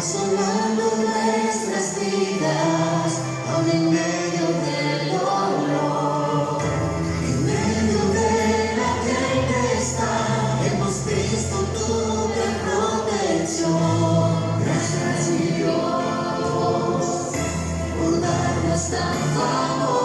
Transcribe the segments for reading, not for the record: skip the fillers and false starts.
consolando nuestras vidas, aún en medio del dolor, en medio de la tempestad, hemos visto tu gran protección. Gracias, mi Dios, por darnos tanto amor.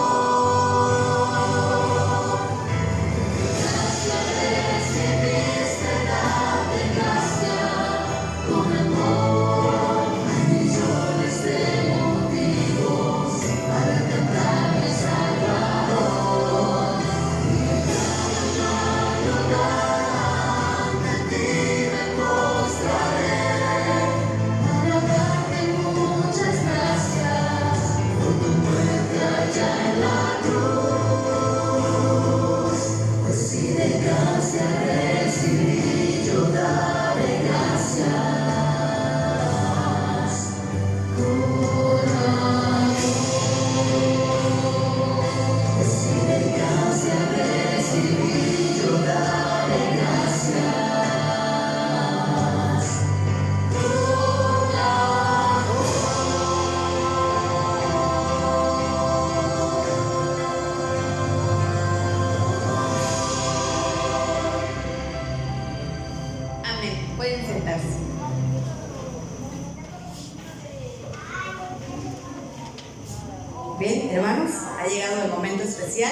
Bien, hermanos, ha llegado el momento especial.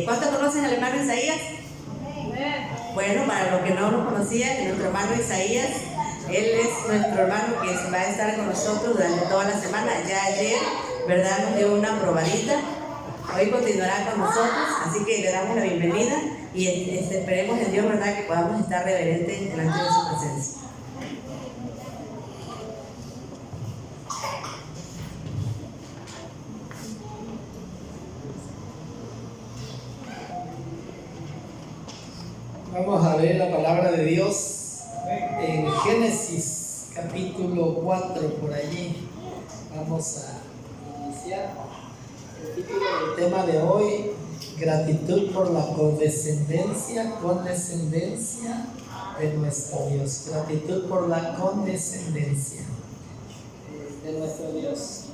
¿Cuántos conocen al hermano Isaías? Bueno, para los que no lo conocían, nuestro hermano Isaías, él es nuestro hermano que va a estar con nosotros durante toda la semana. Ya ayer, ¿verdad?, nos dio una probadita. Hoy continuará con nosotros, así que le damos la bienvenida y esperemos en Dios, ¿verdad?, que podamos estar reverentes delante de su presencia. Vamos a ver la palabra de Dios en Génesis capítulo 4, por allí. Vamos a iniciar. El título del tema de hoy: gratitud por la condescendencia de nuestro Dios. Gratitud por la condescendencia de nuestro Dios.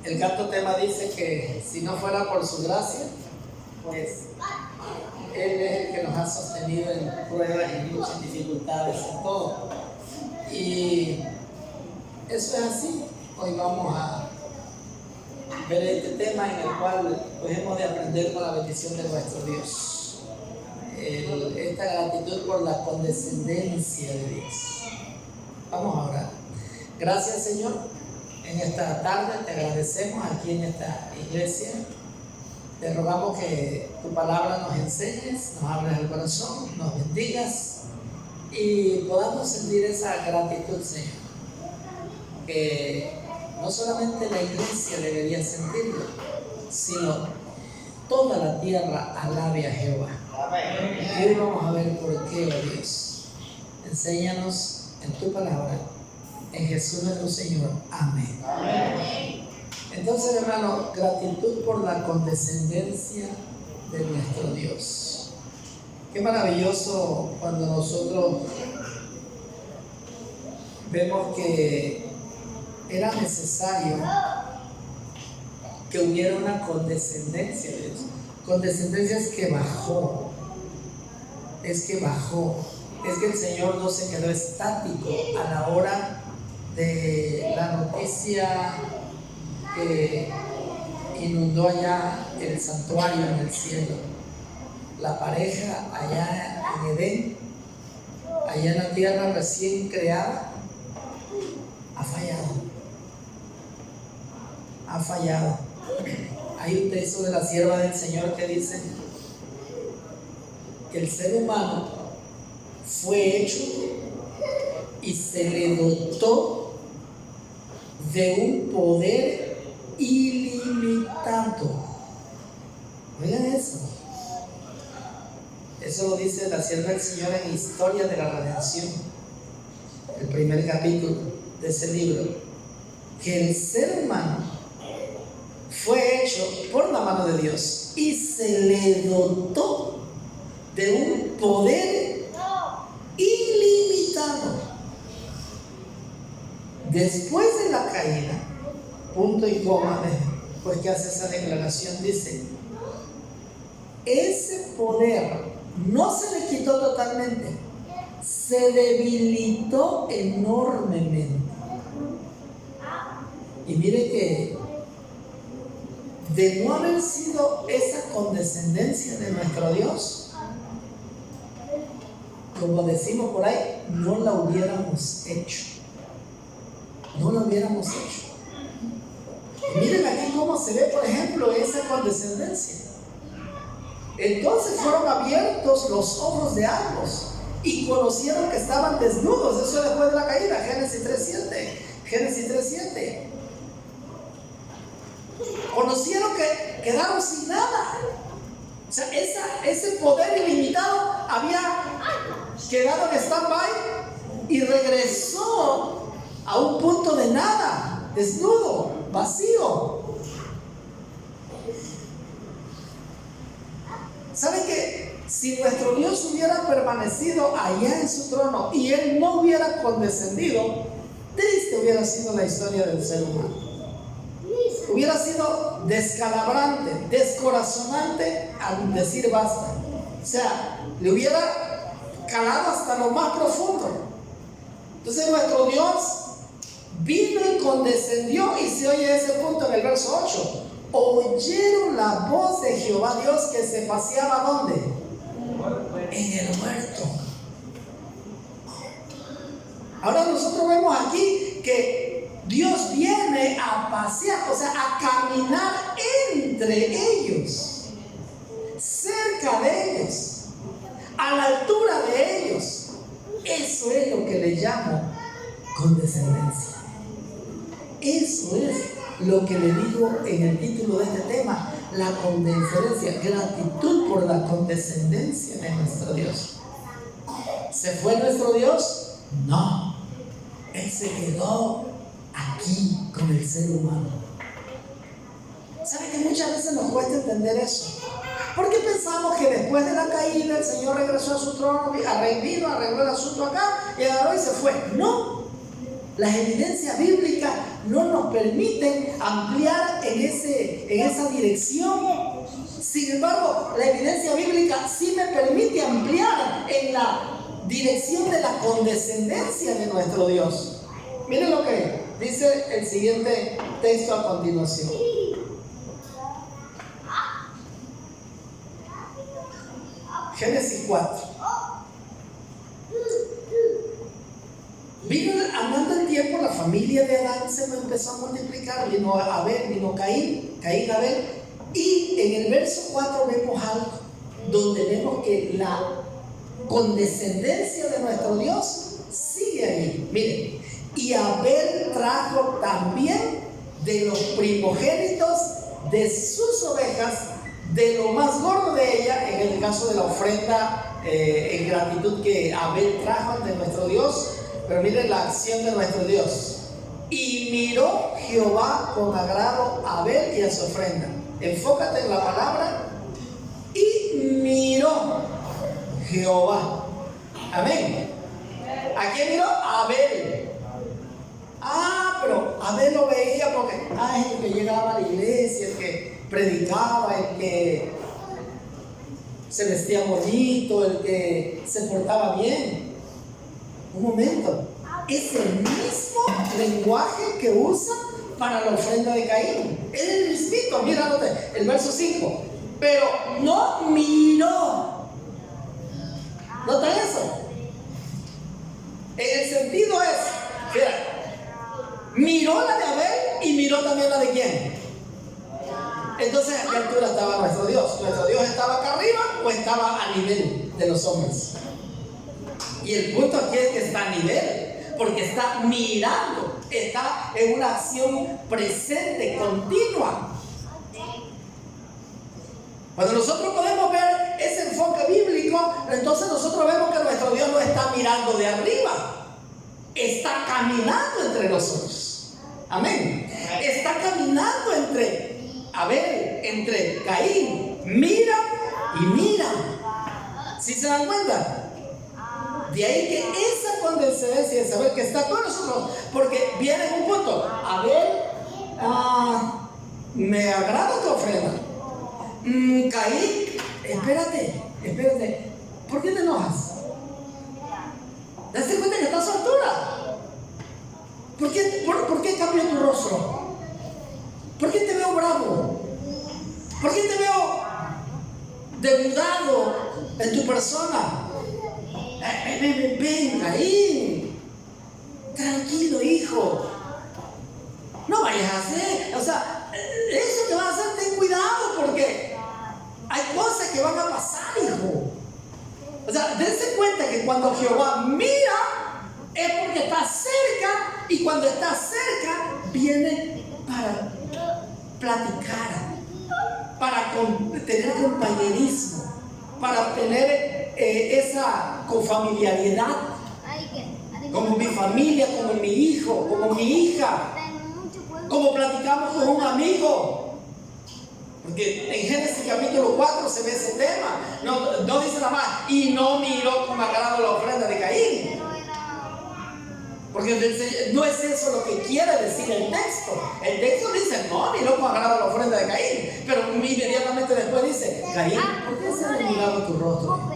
El canto tema dice que si no fuera por su gracia, pues Él es el que nos ha sostenido en pruebas, en luchas, en dificultades, en todo. Y eso es así. Hoy vamos a ver este tema en el cual pues, hemos de aprender con la bendición de nuestro Dios. Esta gratitud por la condescendencia de Dios. Vamos a orar. Gracias, Señor. En esta tarde te agradecemos aquí en esta iglesia. Te rogamos que tu palabra nos enseñes, nos abres el corazón, nos bendigas y podamos sentir esa gratitud, Señor. Que no solamente la iglesia debería sentirlo, sino toda la tierra alabe a Jehová. Y hoy vamos a ver por qué, oh Dios. Enséñanos en tu palabra, en Jesús nuestro Señor. Amén. Amén. Entonces, hermano, gratitud por la condescendencia de nuestro Dios. Qué maravilloso cuando nosotros vemos que era necesario que hubiera una condescendencia de Dios. Condescendencia es que bajó, es que el Señor no se quedó estático a la hora de la noticia que inundó allá el santuario en el cielo. La pareja allá en Edén, allá en la tierra recién creada, ha fallado. Hay un texto de la sierva del Señor que dice que el ser humano fue hecho y se le dotó de un poder ilimitado. Oigan eso. Eso lo dice la sierva del Señor en Historia de la Redención, el primer capítulo de ese libro, que el ser humano fue hecho por la mano de Dios y se le dotó de un poder ilimitado. después de la caída, punto y coma, pues que hace esa declaración, dice, ese poder no se le quitó totalmente, se debilitó enormemente. Y mire que de no haber sido esa condescendencia de nuestro Dios, como decimos por ahí, no la hubiéramos hecho. No la hubiéramos hecho. Y miren aquí cómo se ve, por ejemplo, esa condescendencia. Entonces fueron abiertos los ojos de ambos y conocieron que estaban desnudos. Eso después de la caída, Génesis 3:7. Génesis 3:7. Conocieron que quedaron sin nada. O sea, ese poder ilimitado había quedado en stand-by y regresó a un punto de nada, desnudo, vacío. ¿Saben que si nuestro Dios hubiera permanecido allá en su trono y Él no hubiera condescendido, triste hubiera sido la historia del ser humano? Hubiera sido descalabrante, descorazonante al decir basta. O sea, le hubiera calado hasta lo más profundo. Entonces nuestro Dios vino y condescendió, y se oye ese punto en el verso 8. Oyeron la voz de Jehová Dios que se paseaba ¿dónde? En el huerto. Ahora nosotros vemos aquí que Dios viene a pasear, o sea, a caminar entre ellos, cerca de ellos, a la altura de ellos. Eso es lo que le llamo condescendencia. Eso es lo que le digo en el título de este tema, la condescendencia, gratitud por la condescendencia de nuestro Dios. ¿Se fue nuestro Dios? No, Él se quedó aquí con el ser humano. ¿Sabe que muchas veces nos cuesta entender eso? Porque pensamos que después de la caída el Señor regresó a su trono, vino, arregló el asunto acá y agarró y se fue. No, las evidencias bíblicas no nos permiten ampliar en esa dirección. Sin embargo, la evidencia bíblica sí me permite ampliar en la dirección de la condescendencia de nuestro Dios. Miren lo que dice el siguiente texto a continuación. Génesis 4. Vino andando el tiempo, la familia de Adán se empezó a multiplicar. Vino Abel, vino Caín, Abel. Y en el verso 4 vemos algo donde vemos que la condescendencia de nuestro Dios sigue ahí. Miren, y Abel trajo también de los primogénitos de sus ovejas, de lo más gordo de ella, en el caso de la ofrenda en gratitud que Abel trajo ante nuestro Dios. Pero miren la acción de nuestro Dios. Y miró Jehová con agrado a Abel y a su ofrenda. Enfócate en la palabra. Y miró Jehová. Amén. ¿A quién miró? A Abel. Pero Abel lo veía porque es el que llegaba a la iglesia, el que predicaba, el que se vestía bonito, el que se portaba bien. Un momento, es el mismo lenguaje que usa para la ofrenda de Caín. Es el mismito, mira el verso 5. Pero no miró. ¿Nota eso? En el sentido es, mira, miró la de Abel y miró también la de quién. Entonces, ¿a qué altura estaba nuestro Dios? ¿Nuestro Dios estaba acá arriba o estaba a nivel de los hombres? Y el punto aquí es que está a nivel, porque está mirando, está en una acción presente, continua. Cuando nosotros podemos ver ese enfoque bíblico, entonces nosotros vemos que nuestro Dios no está mirando de arriba, está caminando entre nosotros. Amén. Está caminando entre Abel, entre Caín. Mira y mira. ¿Sí se dan cuenta? De ahí que esa condescendencia de saber que está con nosotros, porque viene un punto. A ver, me agrada tu ofrenda. Caí, espérate. ¿Por qué te enojas? ¿Date cuenta que estás a su altura? ¿Por qué cambia tu rostro? ¿Por qué te veo bravo? ¿Por qué te veo debilitado en tu persona? Ven, Caín. Tranquilo, hijo. No vayas a hacer, eso que vas a hacer, ten cuidado, porque hay cosas que van a pasar, hijo. Dense cuenta que cuando Jehová mira, es porque está cerca, y cuando está cerca, viene para platicar, para tener compañerismo, para tener esa confamiliaridad, como mi familia, como mi hijo, como mi hija, como platicamos con un amigo. Porque en Génesis capítulo 4 se ve ese tema. No dice nada más, y no miró con agrado la ofrenda de Caín. Porque no es eso lo que quiere decir el texto. El texto dice, no miró con agrado la ofrenda de Caín. Pero inmediatamente después dice, Caín, ¿por qué se ha desnudado tu rostro?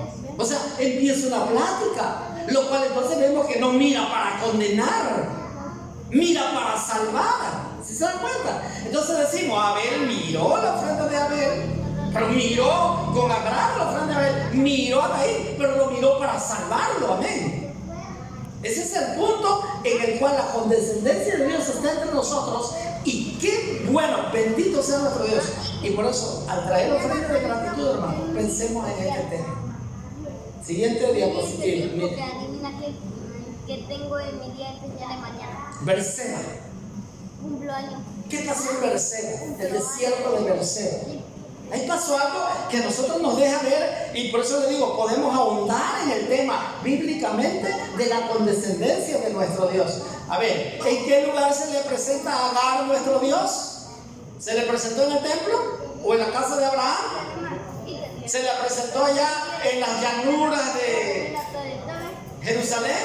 Empieza una plática. Lo cual entonces vemos que no mira para condenar, mira para salvar. ¿Sí se dan cuenta? Entonces decimos, Abel miró la ofrenda de Abel, pero miró con agrado la ofrenda de Abel, miró a Caín, pero lo miró para salvarlo. Amén. Ese es el punto en el cual la condescendencia de Dios está entre nosotros. Y qué bueno, bendito sea nuestro Dios. Y por eso, al traer ofrenda de gratitud, hermano, pensemos en este tema. Siguiente diapositiva. Porque adivina que tengo en mi día especial de mañana. Berseba. Cumplo años. ¿Qué pasó en Berseba? El desierto de Berseba. Ahí pasó algo que a nosotros nos deja ver, y por eso le digo, podemos ahondar en el tema bíblicamente de la condescendencia de nuestro Dios. A ver, ¿en qué lugar se le presenta a Agar nuestro Dios? ¿Se le presentó en el templo o en la casa de Abraham? ¿Se le presentó allá en las llanuras de Jerusalén?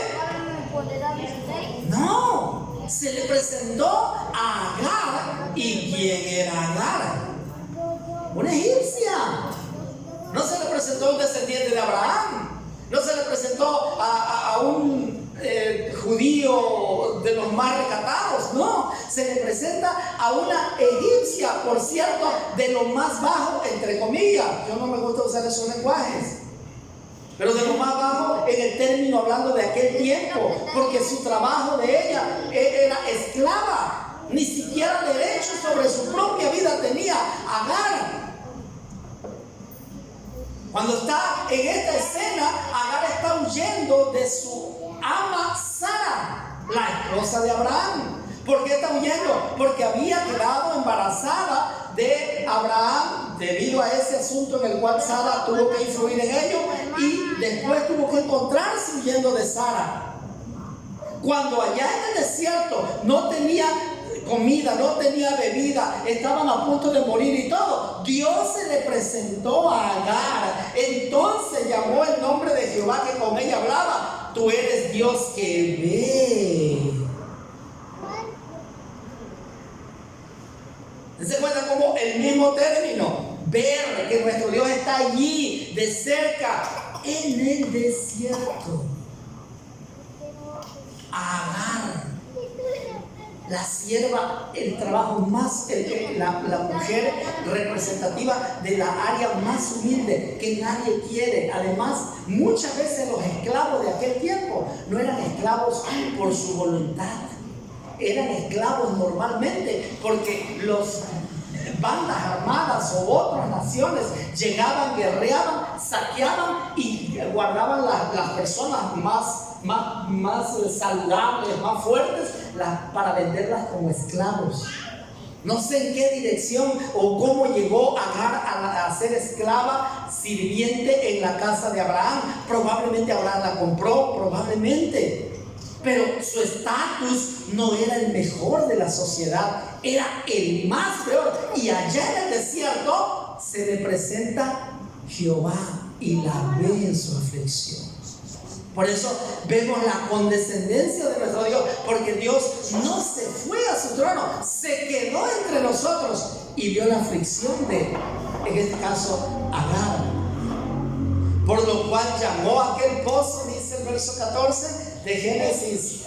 No, se le presentó a Agar. ¿Y quién era Agar? Una egipcia. No se le presentó a un descendiente de Abraham. No se le presentó a un judío de los más recatados. No, se le presenta a una egipcia, por cierto, de lo más bajo, entre comillas. Yo no me gusta usar esos lenguajes, pero de lo más bajo en el término hablando de aquel tiempo, porque su trabajo de ella era esclava. Ni siquiera derecho sobre su propia vida tenía Agar. Cuando está en esta escena, Agar está huyendo de su ama Sara, la esposa de Abraham. ¿Por qué está huyendo? Porque había quedado embarazada de Abraham debido a ese asunto en el cual Sara tuvo que influir en ello, y después tuvo que encontrarse huyendo de Sara. Cuando allá en el desierto no tenía comida, no tenía bebida, estaban a punto de morir y todo, Dios se le presentó a Agar. Entonces llamó el nombre de Jehová que con ella hablaba: tú eres Dios que ve. ¿Se cuenta como el mismo término? Ver que nuestro Dios está allí de cerca en el desierto. Agar, la sierva, el trabajo más, la mujer representativa de la área más humilde que nadie quiere. Además, muchas veces los esclavos de aquel tiempo no eran esclavos por su voluntad, eran esclavos normalmente porque los bandas armadas o otras naciones llegaban, guerreaban, saqueaban y guardaban las personas más saludables, más fuertes, para venderlas como esclavos. No sé en qué dirección o cómo llegó Agar a ser esclava sirviente en la casa de Abraham. Probablemente Abraham la compró, probablemente. Pero su estatus no era el mejor de la sociedad, era el más peor. Y allá en el desierto se le presenta Jehová y la ve en su aflicción. Por eso vemos la condescendencia de nuestro Dios, porque Dios no se fue a su trono, se quedó entre nosotros y vio la aflicción de, en este caso, Agar. Por lo cual llamó a aquel pozo, dice el verso 14 de Génesis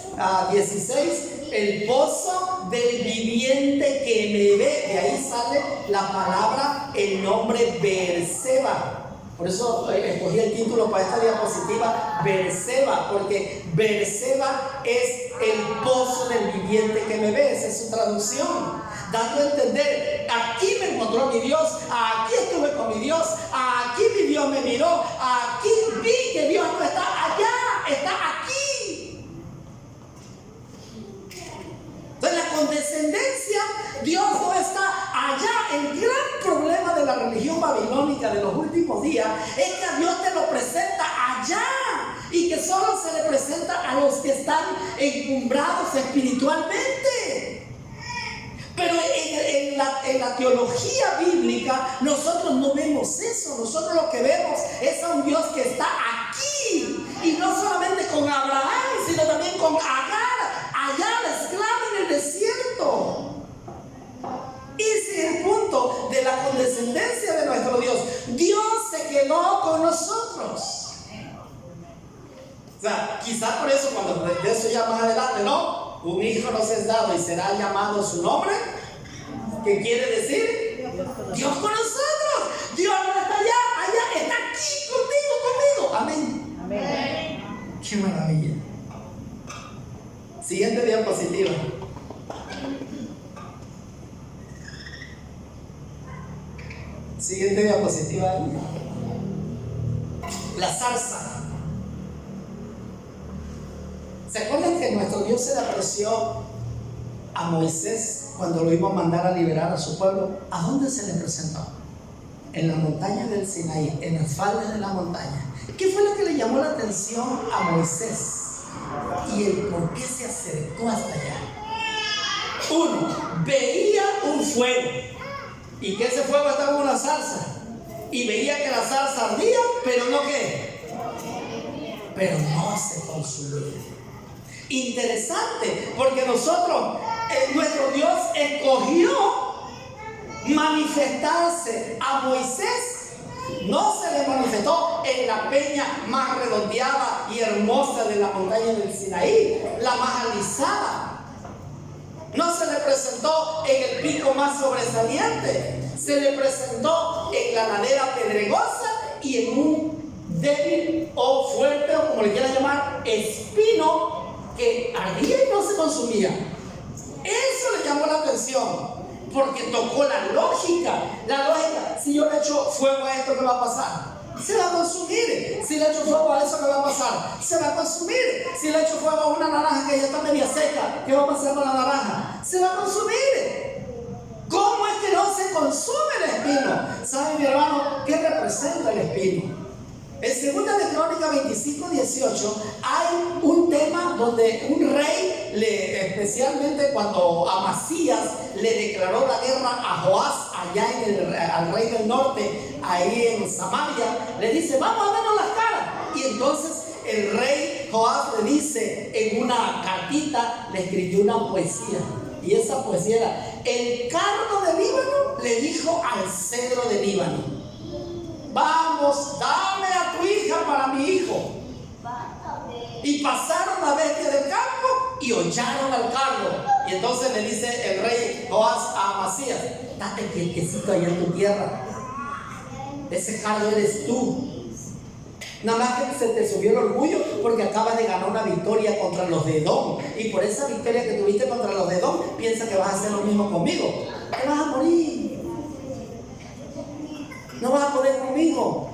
16, el pozo del viviente que me ve. De ahí sale la palabra, el nombre Beerseba. Por eso escogí el título para esta diapositiva, Beerseba, porque Beerseba es el pozo del viviente que me ve. Esa es su traducción, dando a entender: aquí me encontró mi Dios, aquí estuve con mi Dios, aquí mi Dios me miró, aquí vi que Dios no está allá, está aquí. Entonces la condescendencia, Dios no está allá. El gran problema de la religión babilónica de los últimos días es que a Dios te lo presenta allá y que solo se le presenta a los que están encumbrados espiritualmente. Pero en la teología bíblica nosotros no vemos eso. Nosotros lo que vemos es a un Dios que está aquí, y no solamente con Abraham, sino también con Agar, allá la esclava en el desierto. Ese es el punto de la condescendencia de nuestro Dios. Dios se quedó con nosotros. O sea, quizás por eso, cuando de eso ya más adelante, ¿no? Un hijo nos es dado y será llamado su nombre. ¿Qué quiere decir? Dios con nosotros. Dios no está allá, está aquí conmigo. Amén. Amén. Qué maravilla. Siguiente diapositiva. Siguiente diapositiva. La zarza. ¿Se acuerdan que nuestro Dios se le apareció a Moisés cuando lo iba a mandar a liberar a su pueblo? ¿A dónde se le presentó? En la montaña del Sinaí, en las faldas de la montaña. ¿Qué fue lo que le llamó la atención a Moisés? Y el por qué se acercó hasta allá. Uno, veía un fuego. ¿Y que ese fuego estaba en una zarza? Y veía que la zarza ardía, pero no qué. Pero no se consumía. Interesante, porque nosotros, nuestro Dios escogió manifestarse a Moisés. No se le manifestó en la peña más redondeada y hermosa de la montaña del Sinaí, la más alisada. No se le presentó en el pico más sobresaliente. Se le presentó en la ladera pedregosa y en un débil o fuerte, o como le quieran llamar, espino que ardía y no se consumía. Eso le llamó la atención, porque tocó la lógica. La lógica: si yo le echo fuego a esto, ¿qué va a pasar? Se va a consumir. Si le echo fuego a eso, ¿qué va a pasar? Se va a consumir. Si le echo fuego a una naranja que ya está media seca, ¿qué va a pasar con la naranja? Se va a consumir. ¿Cómo es que no se consume el espino? ¿Sabe, mi hermano, qué representa el espino? En 2 de Crónicas 25:18 hay un tema donde un rey, especialmente cuando Amasías le declaró la guerra a Joás allá al rey del norte, ahí en Samaria, le dice: vamos a vernos las caras. Y entonces el rey Joás le dice, en una cartita, le escribió una poesía. Y esa poesía era: el cardo de Líbano le dijo al cedro de Líbano: vamos, dame a tu hija para mi hijo. Y pasaron la bestia del campo y hollaron al cardo. Y entonces le dice el rey Joás a Amasías: date quietecito allá en tu tierra. Ese cardo eres tú. Nada más que se te subió el orgullo porque acabas de ganar una victoria contra los de Edom. Y por esa victoria que tuviste contra los de Edom, piensa que vas a hacer lo mismo conmigo. Te vas a morir. No vas a poder conmigo.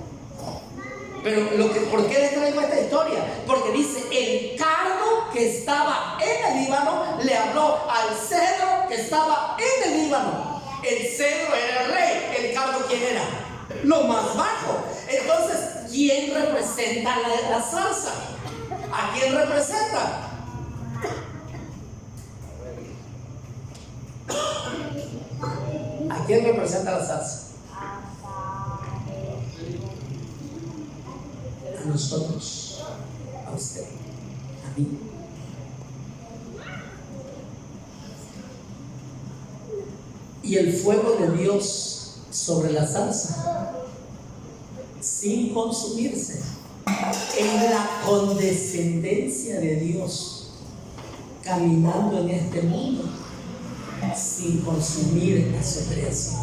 Pero ¿por qué les traigo esta historia? Porque dice: el cardo que estaba en el Líbano le habló al cedro que estaba en el Líbano. El cedro era el rey. ¿El cardo quién era? Lo más bajo. Entonces, ¿quién representa la zarza? ¿A quién representa? ¿A quién representa la zarza? A nosotros, a mí. Y el fuego de Dios sobre la zarza, sin consumirse, en la condescendencia de Dios, caminando en este mundo, sin consumir a su creación.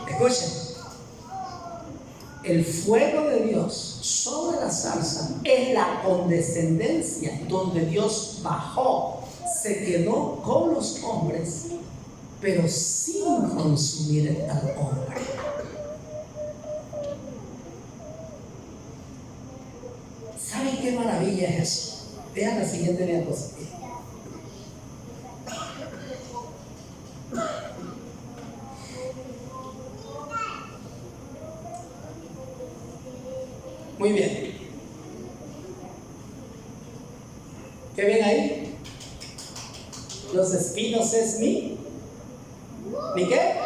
Escuchen, el fuego de Dios sobre la zarza es la condescendencia donde Dios bajó, se quedó con los hombres, pero sin consumir al hombre. ¿Saben qué maravilla es eso? Vean la siguiente diapositiva. Muy bien. ¿Qué ven ahí? Los espinos es mi qué?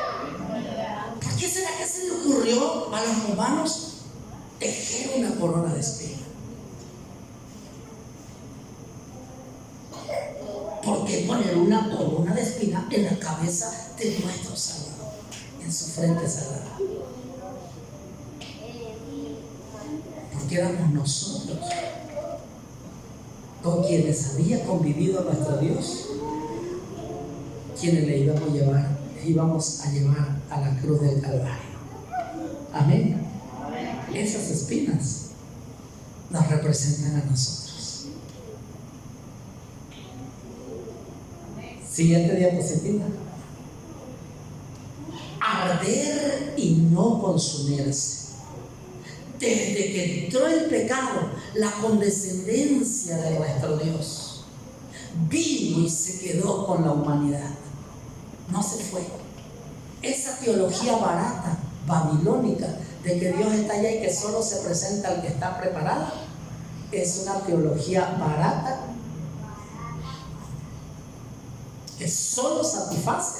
¿Por qué será que se le ocurrió a los romanos tejer una corona de espinas? ¿Por qué poner una corona de espinas en la cabeza de nuestro Salvador, en su frente sagrada? Porque éramos nosotros con quienes había convivido nuestro Dios, quienes le íbamos a llevar a la cruz del Calvario. Amén. Esas espinas nos representan a nosotros. Siguiente diapositiva. Arder y no consumirse. Desde que entró el pecado, la condescendencia de nuestro Dios vino y se quedó con la humanidad. No se fue. Esa teología barata, babilónica, de que Dios está allá y que solo se presenta al que está preparado, es una teología barata que solo satisface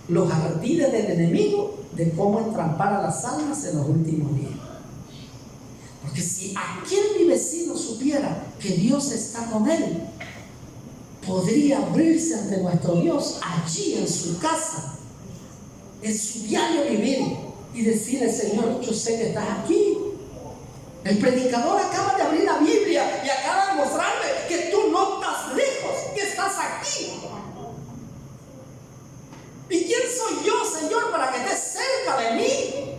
los ardides del enemigo de cómo entrampar a las almas en los últimos días. Porque si aquel mi vecino supiera que Dios está con él, podría abrirse ante nuestro Dios allí en su casa, en su diario vivir, y decirle: Señor, yo sé que estás aquí. El predicador acaba de abrir la Biblia y acaba de mostrarme que tú no estás lejos, que estás aquí. ¿Y quién soy yo, Señor, para que estés cerca de mí?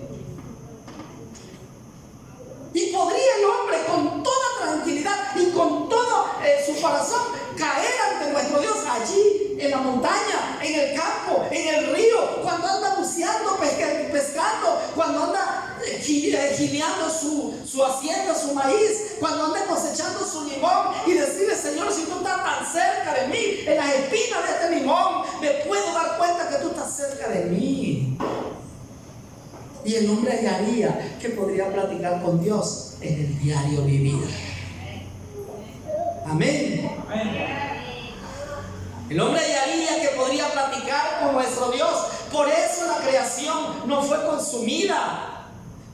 Y podría el hombre con toda tranquilidad y con todo su corazón caer ante nuestro Dios allí en la montaña, en el campo, en el río, cuando anda buceando, pescando, cuando anda gileando su hacienda, su maíz, cuando anda cosechando su limón, y decirle: Señor, si tú estás tan cerca de mí, en las espinas de este limón, me puedo dar cuenta que tú estás cerca de mí. Y el hombre hallaría que podría platicar con Dios en el diario vivir. Amén. El hombre hallaría que podría platicar con nuestro Dios. Por eso la creación no fue consumida.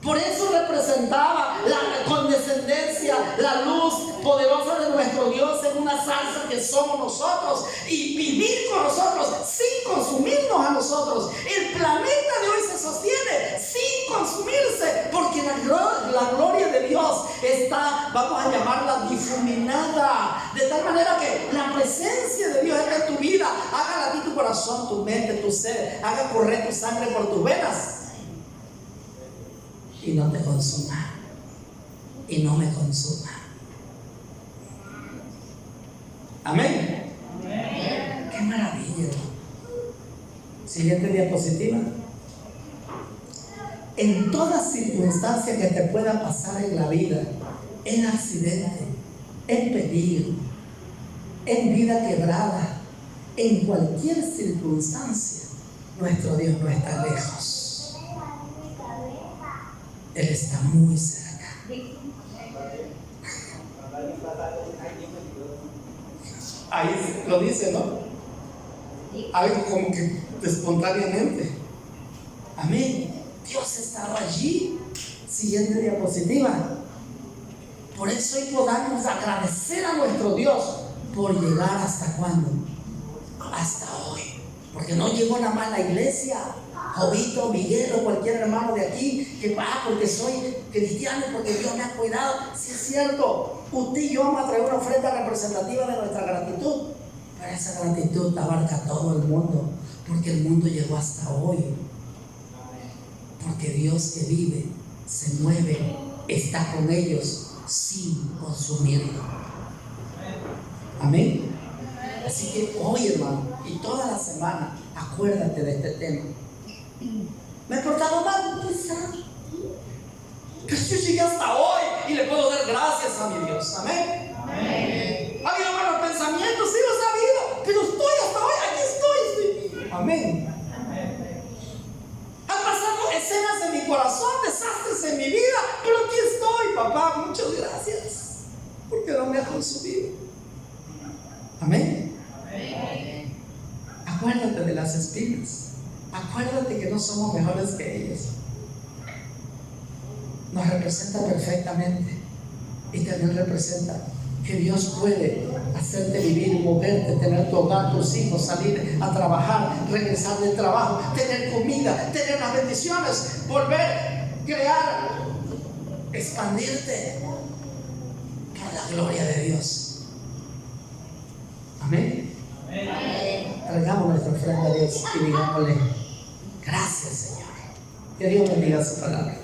Por eso representaba la condescendencia, la luz poderosa de nuestro Dios en una salsa que somos nosotros, y vivir con nosotros sin consumirnos a nosotros. El planeta de hoy se sostiene sin consumirse, porque la gloria de Dios está, vamos a llamarla, difuminada, de tal manera que la presencia de Dios está en tu vida. Haga latir tu corazón, tu mente, tu ser, haga correr tu sangre por tus venas, y no te consuma, y no me consuma. Amén. Amén. Qué maravilla. Siguiente diapositiva. En toda circunstancia que te pueda pasar en la vida, en accidente, en peligro, en vida quebrada, en cualquier circunstancia, nuestro Dios no está lejos. Él está muy cerca. Ahí lo dice, ¿no? Algo como que espontáneamente. Amén. Dios estaba allí. Siguiente diapositiva. Por eso hoy podamos agradecer a nuestro Dios por llegar hasta cuándo, hasta hoy. Porque no llegó nada más a la iglesia, Jovito, Miguel o cualquier hermano de aquí, que va porque soy cristiano, porque Dios me ha cuidado. Sí es cierto, usted y yo vamos a traer una ofrenda representativa de nuestra gratitud, pero esa gratitud abarca a todo el mundo, porque el mundo llegó hasta hoy. Porque Dios que vive, se mueve, está con ellos sin consumirlo. Amén. Así que hoy, hermano, y toda la semana, acuérdate de este tema. Me he portado mal, pero yo llegué hasta hoy y le puedo dar gracias a mi Dios. Amén. Ha habido malos pensamientos, sí los ha habido, pero estoy hasta hoy, aquí estoy. Amén. Han pasado escenas en mi corazón, desastres en mi vida, pero aquí estoy, papá. Muchas gracias, porque no me ha consumido. Amén. Acuérdate de las espinas. Acuérdate que no somos mejores que ellos. Nos representa perfectamente. Y también representa que Dios puede hacerte vivir, moverte, tener tu hogar, tus hijos, salir a trabajar, regresar del trabajo, tener comida, tener las bendiciones, volver, crear, expandirte por la gloria de Dios. Amén. Traigamos nuestra ofrenda a Dios y digámosle: gracias, Señor. Que Dios bendiga su palabra.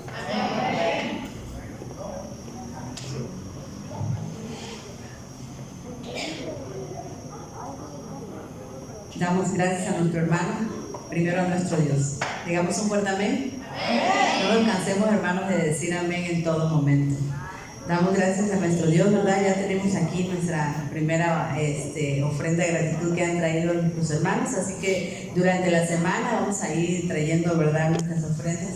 Damos gracias a nuestro hermano, primero a nuestro Dios. Digamos un fuerte amén. No nos cansemos, hermanos, de decir amén en todo momento. Damos gracias a nuestro Dios, ¿verdad? Ya tenemos aquí nuestra primera ofrenda de gratitud que han traído nuestros hermanos, así que durante la semana vamos a ir trayendo, ¿verdad?, nuestras ofrendas.